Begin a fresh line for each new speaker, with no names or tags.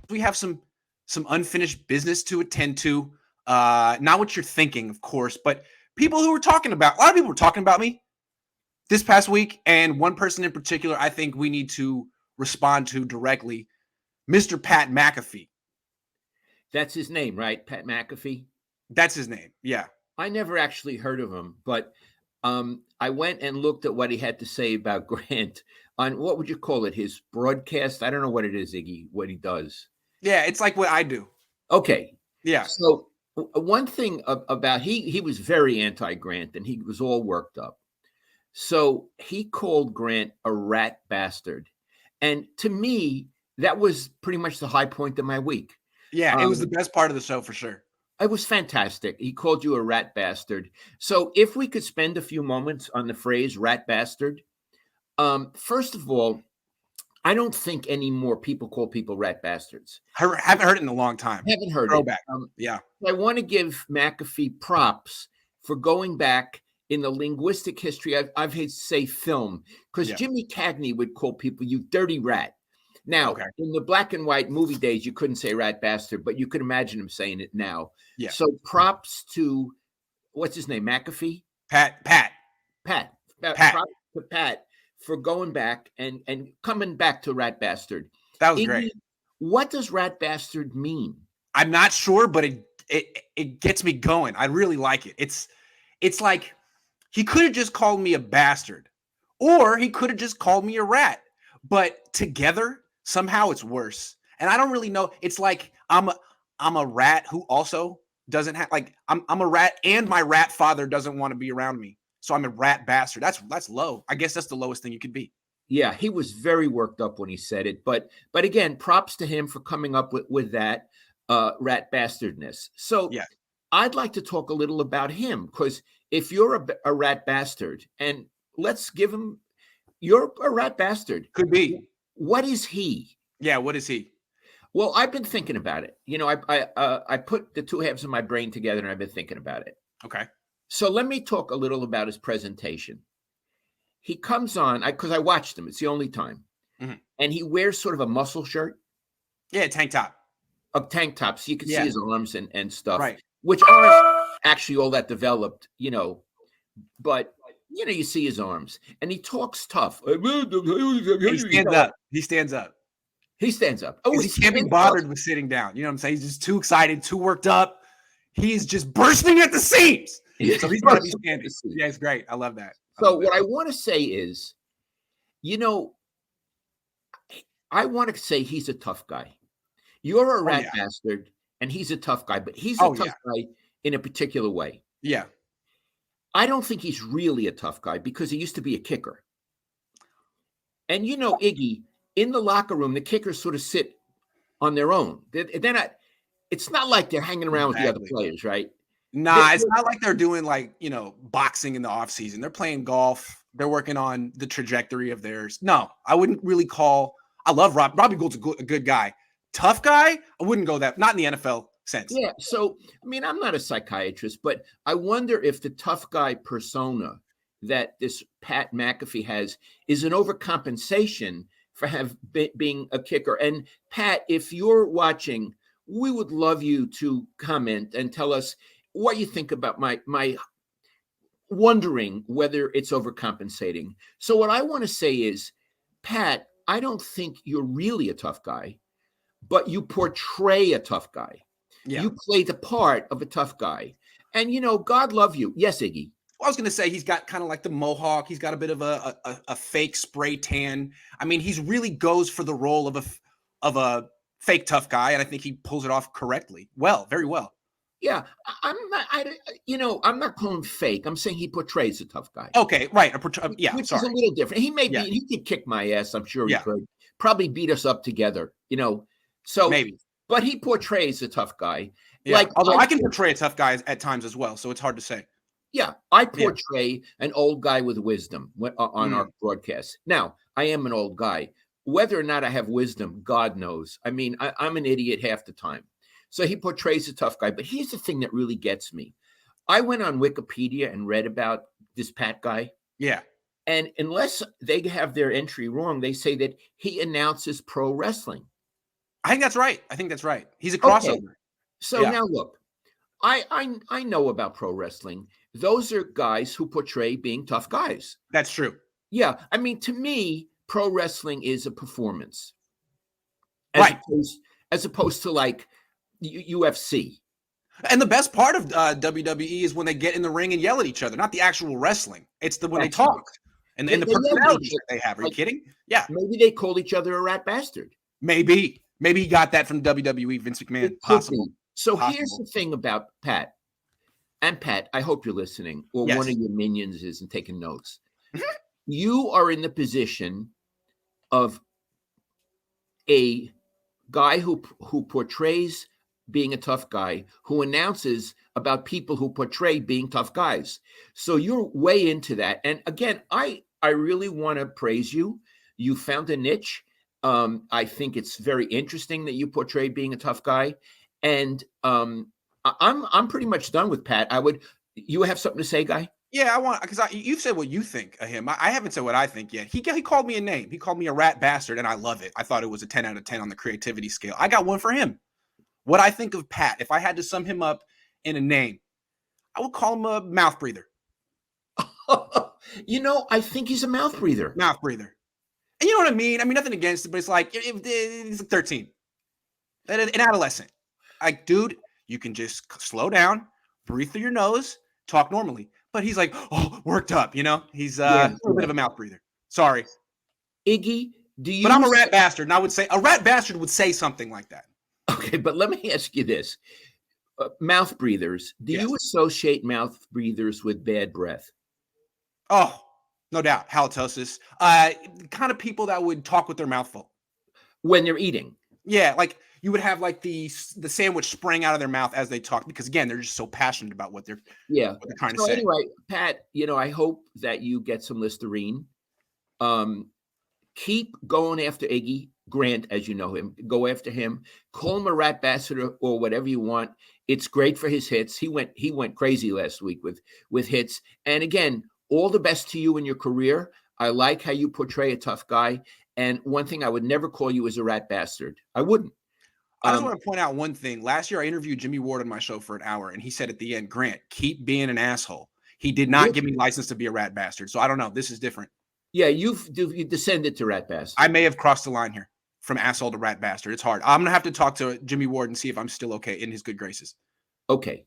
we have some unfinished business to attend to. Not what you're thinking, of course, but people who were talking about, a lot of people were talking about me this past week, and one person in particular I think we need to respond to directly, Mr. Pat McAfee.
That's his name, right? Pat McAfee?
That's his name, yeah.
I never actually heard of him, but I went and looked at what he had to say about Grant on, what would you call it, his broadcast? I don't know what it is, Iggy, what he does.
Yeah, it's like what I do.
Okay.
Yeah.
So one thing about, he was very anti-Grant, and he was all worked up. So he called Grant a rat bastard. And to me, that was pretty much the high point of my week.
Yeah, it was the best part of the show for sure.
It was fantastic. He called you a rat bastard. So if we could spend a few moments on the phrase rat bastard. First of all, I don't think any more people call people rat bastards.
I haven't heard it in a long time.
Haven't heard
Throwback.
it.
Yeah.
I want to give McAfee props for going back in the linguistic history. I've had to say film, because Jimmy Cagney would call people, you dirty rat. Now, in the black and white movie days, you couldn't say rat bastard, but you could imagine him saying it now.
Yeah.
So props to, what's his name, McAfee?
Pat.
Props to Pat for going back and coming back to rat bastard.
That was great.
What does rat bastard mean?
I'm not sure, but it gets me going. I really like it. It's like he could have just called me a bastard, or he could have just called me a rat. But together, somehow it's worse. And I don't really know. It's like I'm a rat who also doesn't have, like, I'm a rat, and my rat father doesn't want to be around me. So I'm a rat bastard. That's low. I guess that's the lowest thing you could be.
Yeah, he was very worked up when he said it. But again, props to him for coming up with that rat bastardness. So I'd like to talk a little about him, because if you're a rat bastard, and let's give him, you're a rat bastard.
Could be.
What is he?
Yeah, what is he?
Well, I've been thinking about it. You know, I put the two halves of my brain together, and I've been thinking about it.
Okay.
So let me talk a little about his presentation. He comes on, because I watched him. It's the only time. Mm-hmm. And he wears sort of a muscle shirt.
Yeah, tank top.
A tank top, so you can see his arms and stuff.
Right.
Which aren't actually all that developed, you know. But, you know, you see his arms. And he talks tough.
He stands up. He stands up.
He stands up. Oh,
he can't be bothered with sitting down. You know what I'm saying? He's just too excited, too worked up. He's just bursting at the seams. So he's got to be standing. Yeah, it's great. I love that.
So what I want to say is, you know, I want to say he's a tough guy. You're a rat bastard, and he's a tough guy, but he's a tough guy in a particular way.
Yeah.
I don't think he's really a tough guy, because he used to be a kicker. And, you know, Iggy, in the locker room, the kickers sort of sit on their own. They're not, it's not like they're hanging around with the other players, right?
Nah, it's not like they're doing, like, you know, boxing in the off season. They're playing golf. They're working on the trajectory of theirs. No, I wouldn't really call. I love Robbie Gould's a good guy. Tough guy, I wouldn't go that. Not in the NFL sense.
Yeah. So, I mean, I'm not a psychiatrist, but I wonder if the tough guy persona that this Pat McAfee has is an overcompensation for being a kicker. And Pat, if you're watching, we would love you to comment and tell us what you think about my wondering whether it's overcompensating. So what I want to say is, Pat, I don't think you're really a tough guy, but you portray a tough guy. Yeah. You play the part of a tough guy. And, you know, God love you. Yes, Iggy.
Well, I was going to say he's got kind of like the mohawk. He's got a bit of a fake spray tan. I mean, he's really goes for the role of a fake tough guy, and I think he pulls it off correctly. Well, very well.
Yeah, I'm not calling him fake. I'm saying he portrays a tough guy.
Okay, right.
Which is a little different. He he could kick my ass. I'm sure he could. Probably beat us up together, you know. So
maybe. But
he portrays a tough guy.
Yeah. Like, although I can portray a tough guy at times as well, so it's hard to say.
Yeah, I portray an old guy with wisdom on our broadcast. Now, I am an old guy. Whether or not I have wisdom, God knows. I mean, I'm an idiot half the time. So he portrays a tough guy. But here's the thing that really gets me. I went on Wikipedia and read about this Pat guy.
Yeah.
And unless they have their entry wrong, they say that he announces pro wrestling.
I think that's right. I think that's right. He's a
Okay.
crossover.
So
Yeah,
now look, I know about pro wrestling. Those are guys who portray being tough guys.
that's true.
Yeah, I mean, to me, pro wrestling is a performance as
Right.
opposed as opposed to like UFC.
And the best part of WWE is when they get in the ring and yell at each other, not the actual wrestling. It's when they
That's right.
talk and the
They yell at each
personalities that
other.
they have. Are you
Like
kidding? Yeah,
maybe they called each other a rat bastard.
maybe. Maybe he got that from WWE, Vince McMahon.
It could
Possible.
be. So here's
Possible.
the thing about Pat. And Pat, I hope you're listening, or
Yes.
one of your minions is and taking notes. You are in the position of a guy who portrays being a tough guy, who announces about people who portray being tough guys. So you're way into that. And again, I really want to praise you. You found a niche. I think it's very interesting that you portray being a tough guy. And I'm pretty much done with Pat. You have something to say, Guy?
Yeah, I want because you've said what you think of him. I haven't said what I think yet. He called me a name. He called me a rat bastard, and I love it. I thought it was a 10 out of 10 on the creativity scale. I got one for him. What I think of Pat, if I had to sum him up in a name, I would call him a mouth breather.
I think he's a mouth breather.
Mouth breather. And you know what I mean? I mean, nothing against it, but it's like he's like 13, an adolescent. Like, dude, you can just slow down, breathe through your nose, talk normally. But he's like, oh, worked up, He's a little bit of a mouth breather. Sorry.
Iggy, do you?
But I'm a rat bastard, and I would say a rat bastard would say something like that.
Okay, but let me ask you this. Mouth breathers, do you associate mouth breathers with bad breath?
Oh, no doubt. Halitosis. Kind of people that would talk with their mouth full.
When they're eating.
Yeah, like you would have like the sandwich spraying out of their mouth as they talk because again, they're just so passionate about what they're trying to say.
Anyway, Pat, I hope that you get some Listerine. Keep going after Iggy Grant, as you know him. Go after him. Call him a rat bastard or whatever you want. It's great for his hits. He went crazy last week with hits. And again, all the best to you in your career. I like how you portray a tough guy. And one thing I would never call you is a rat bastard. I wouldn't.
I just want to point out one thing. Last year, I interviewed Jimmy Ward on my show for an hour, and he said at the end, Grant, keep being an asshole. He did not give me license to be a rat bastard. So I don't know. This is different.
Yeah, you descended to rat bastard.
I may have crossed the line here from asshole to rat bastard. It's hard. I'm going to have to talk to Jimmy Ward and see if I'm still okay in his good graces.
Okay.